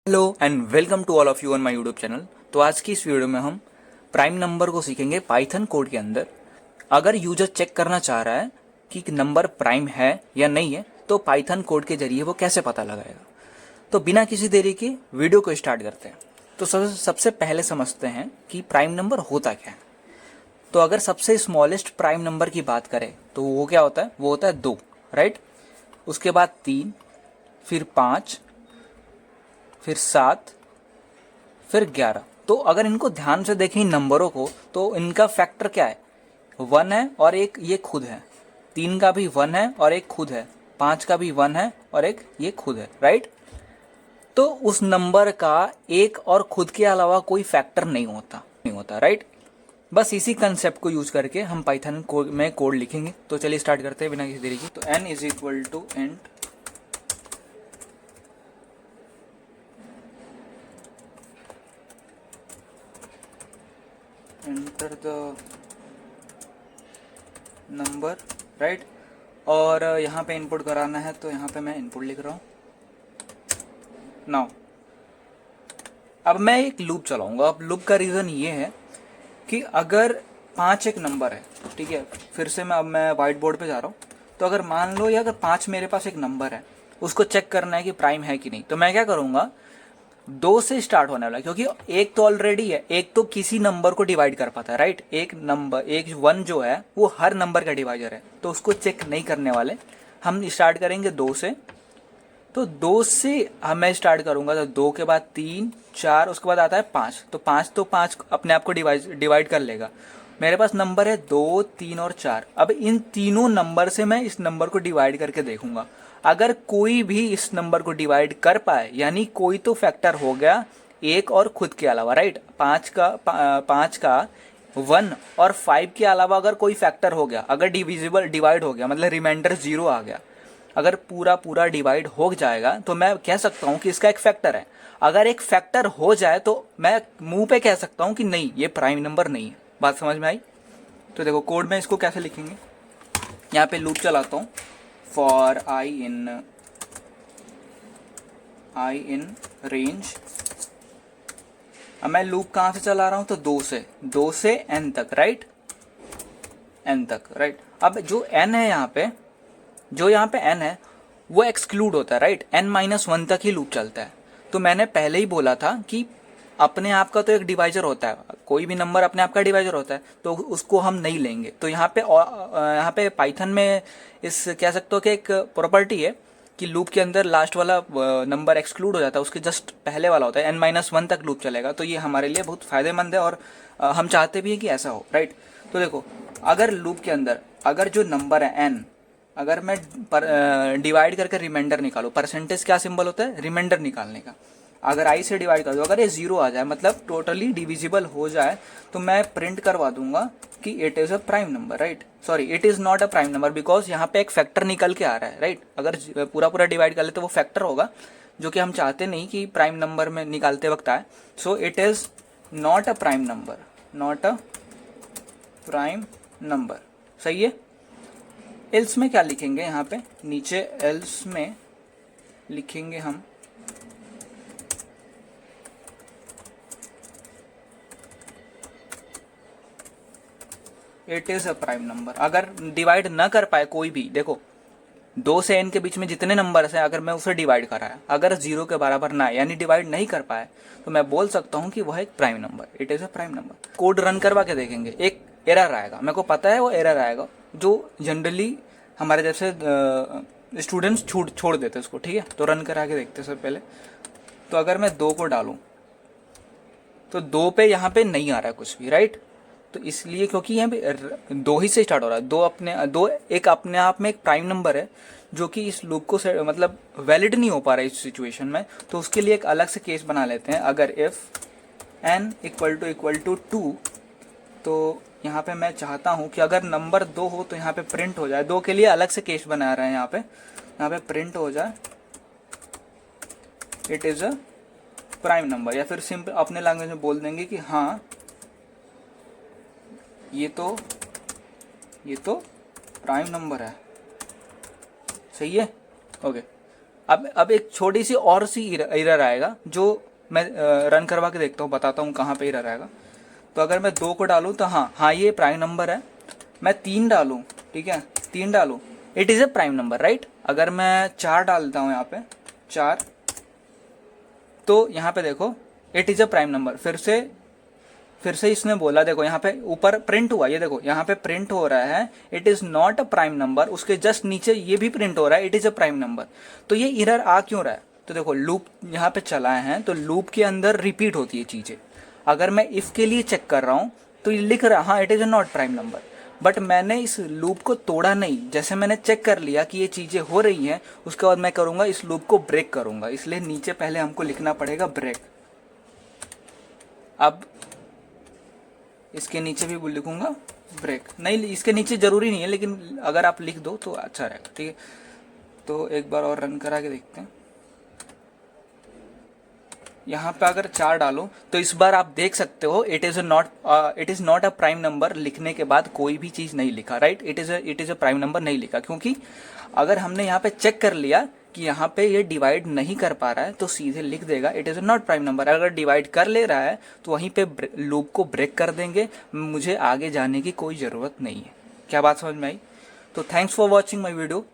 Hello and welcome to all of you on my YouTube channel. तो आज की इस वीडियो में हम प्राइम नंबर को सीखेंगे पाइथन कोड के अंदर। अगर यूजर चेक करना चाह रहा है कि नंबर प्राइम है या नहीं है तो पाइथन कोड के जरिए वो कैसे पता लगाएगा। तो बिना किसी देरी के वीडियो को स्टार्ट करते हैं। तो सबसे पहले समझते हैं कि प्राइम नंबर होता क्या है। तो अगर सबसे स्मॉलेस्ट प्राइम नंबर की बात करें तो वो क्या होता है, वो होता है 2, राइट। उसके बाद 3, फिर 5, फिर 7, फिर 11। तो अगर इनको ध्यान से देखें इन नंबरों को तो इनका फैक्टर क्या है, 1 है और एक ये खुद है। 3 का भी 1 है और एक खुद है। 5 का भी 1 है और एक ये खुद है, राइट। तो उस नंबर का एक और खुद के अलावा कोई फैक्टर नहीं होता, राइट। बस इसी कंसेप्ट को यूज करके हम पाइथन कोड में कोड लिखेंगे। तो चलिए स्टार्ट करते हैं बिना किसी देरी की। तो n is equal to and enter the number, right. और यहाँ पे इनपुट कराना है तो यहाँ पे मैं इनपुट लिख रहा हूँ। नाउ अब मैं एक लूप चलाऊंगा। अब लूप का रीज़न ये है कि अगर 5 एक नंबर है, ठीक है। फिर से मैं व्हाइट बोर्ड पे जा रहा हूँ। तो अगर मान लो या अगर 5 मेरे पास एक नंबर है, उसको चेक करना है कि प्राइम है कि नहीं, तो मैं क्या करूँगा, 2 से स्टार्ट होने वाला, क्योंकि एक तो ऑलरेडी है, एक तो किसी नंबर को डिवाइड कर पाता है, राइट। एक नंबर, एक 1 जो है वो हर नंबर का डिवाइजर है, तो उसको चेक नहीं करने वाले। हम स्टार्ट करेंगे 2 से। तो 2 से मैं स्टार्ट करूंगा। तो 2 के बाद 3, 4, उसके बाद आता है 5। तो 5 अपने आप को डिवाइड कर लेगा। मेरे पास नंबर है 2, 3 और 4। अब इन तीनों नंबर से मैं इस नंबर को डिवाइड करके देखूंगा। अगर कोई भी इस नंबर को डिवाइड कर पाए, यानी कोई तो फैक्टर हो गया एक और खुद के अलावा, राइट। 5 का 1 और 5 के अलावा अगर कोई फैक्टर हो गया, अगर डिवाइड हो गया, मतलब रिमाइंडर 0 आ गया, अगर पूरा पूरा डिवाइड हो जाएगा तो मैं कह सकता हूं कि इसका एक फैक्टर है। अगर एक फैक्टर हो जाए तो मैं मुंह पे कह सकता हूं कि नहीं, ये प्राइम नंबर नहीं है। बात समझ में आई? तो देखो कोड में इसको कैसे लिखेंगे। यहाँ पे लूप चलाता हूँ, फॉर आई इन रेंज। अब मैं लूप कहाँ से चला रहा हूँ, तो 2 से n तक, राइट। n तक, राइट। अब जो n है यहाँ पे, जो यहाँ पे n है वो एक्सक्लूड होता है, राइट। n-1 तक ही लूप चलता है। तो मैंने पहले ही बोला था कि अपने आप का तो एक डिवाइजर होता है, कोई भी नंबर अपने आप का डिवाइजर होता है, तो उसको हम नहीं लेंगे। तो यहाँ पे पाइथन में इस कह सकते हो कि एक प्रॉपर्टी है कि लूप के अंदर लास्ट वाला नंबर एक्सक्लूड हो जाता है, उसके जस्ट पहले वाला होता है। n-1 तक लूप चलेगा। तो ये हमारे लिए बहुत फायदेमंद है और हम चाहते भी हैं कि ऐसा हो, राइट। तो देखो, अगर लूप के अंदर अगर जो नंबर है n, अगर मैं डिवाइड करके रिमाइंडर निकालू, परसेंटेज क्या सिंबल होता है, रिमाइंडर निकालने का। अगर आई से डिवाइड कर दो, अगर ये 0 आ जाए, मतलब टोटली डिविजिबल हो जाए, तो मैं प्रिंट करवा दूंगा कि it is a prime number, right. Sorry, it is not a prime number, because यहाँ पे एक फैक्टर निकल के आ रहा है, राइट। अगर पूरा पूरा डिवाइड कर ले तो वो फैक्टर होगा, जो कि हम चाहते नहीं कि प्राइम नंबर में निकालते वक्त आए। So it is not a prime number, not a prime number, सही है। एल्स में क्या लिखेंगे, यहाँ पे नीचे एल्स में लिखेंगे हम it is a prime number. अगर डिवाइड न कर पाए कोई भी, देखो 2 से n के बीच में जितने नंबर्स हैं, अगर मैं उसे डिवाइड कराया, अगर 0 के बराबर ना है, यानी डिवाइड नहीं कर पाए, तो मैं बोल सकता हूँ कि वह एक prime number, it is a prime number. Code run करवा के देखेंगे, एक एरर आएगा, मेरे को पता है वो एरर आएगा, जो जनरली हमारे जैसे स्टूडेंट्स छोड़ देते उसको, ठीक है। तो रन करा के देखते हैं। सब पहले तो अगर मैं 2 को डालूं तो 2 पे यहाँ पे नहीं आ रहा है कुछ भी, राइट। तो इसलिए क्योंकि यहाँ पे 2 ही से स्टार्ट हो रहा है। दो एक अपने आप में एक प्राइम नंबर है, जो कि इस लूप को मतलब वैलिड नहीं हो पा रहा है इस सिचुएशन में। तो उसके लिए एक अलग से केस बना लेते हैं। अगर इफ n इक्वल टू 2, तो यहाँ पे मैं चाहता हूँ कि अगर नंबर 2 हो तो यहाँ पे प्रिंट हो जाए। 2 के लिए अलग से केस बना रहे हैं, यहाँ पे प्रिंट हो जाए it is a prime number, या फिर सिंपल अपने लैंग्वेज में बोल देंगे कि हाँ ये तो प्राइम नंबर है, सही है। ओके, अब एक छोटी सी और सी एरर आएगा जो मैं रन करवा के देखता हूँ, बताता हूँ कहाँ पे एरर आएगा। तो अगर मैं 2 को डालूँ तो हाँ ये प्राइम नंबर है। मैं 3 डालूँ, ठीक है, 3 डालूँ, it is a prime number, right. अगर मैं 4 डालता हूँ यहाँ पे 4, तो यहाँ पे देखो it is a prime number. फिर से इसने बोला, देखो यहाँ पे ऊपर प्रिंट हुआ, ये देखो यहाँ पे प्रिंट हो रहा है it is not a prime number, उसके जस्ट नीचे ये भी प्रिंट हो रहा है it is a prime number. तो ये एरर आ क्यों रहा है? तो देखो लूप यहाँ पे चलाए हैं, तो लूप के अंदर रिपीट होती है चीजें। अगर मैं इफ के लिए चेक कर रहा हूँ तो ये लिख रहा हाँ it is a not prime number, but मैंने इस लूप को तोड़ा नहीं। जैसे मैंने चेक कर लिया कि ये चीजें हो रही हैं, उसके बाद मैं करूंगा इस लूप को ब्रेक करूंगा, इसलिए नीचे पहले हमको लिखना पड़ेगा ब्रेक। अब इसके नीचे भी लिखूंगा ब्रेक, नहीं इसके नीचे जरूरी नहीं है, लेकिन अगर आप लिख दो तो अच्छा रहेगा, ठीक है। तो एक बार और रन करा के देखते हैं। यहाँ पे अगर 4 डालो तो इस बार आप देख सकते हो it is not a prime number लिखने के बाद कोई भी चीज नहीं लिखा, right. It is a prime number नहीं लिखा, क्योंकि अगर हमने यहाँ पे चेक कर लिया कि यहाँ पे ये डिवाइड नहीं कर पा रहा है तो सीधे लिख देगा it is not prime number. अगर डिवाइड कर ले रहा है तो वहीं पे लूप को ब्रेक कर देंगे, मुझे आगे जाने की कोई ज़रूरत नहीं है। क्या बात समझ में आई? तो thanks for watching my video.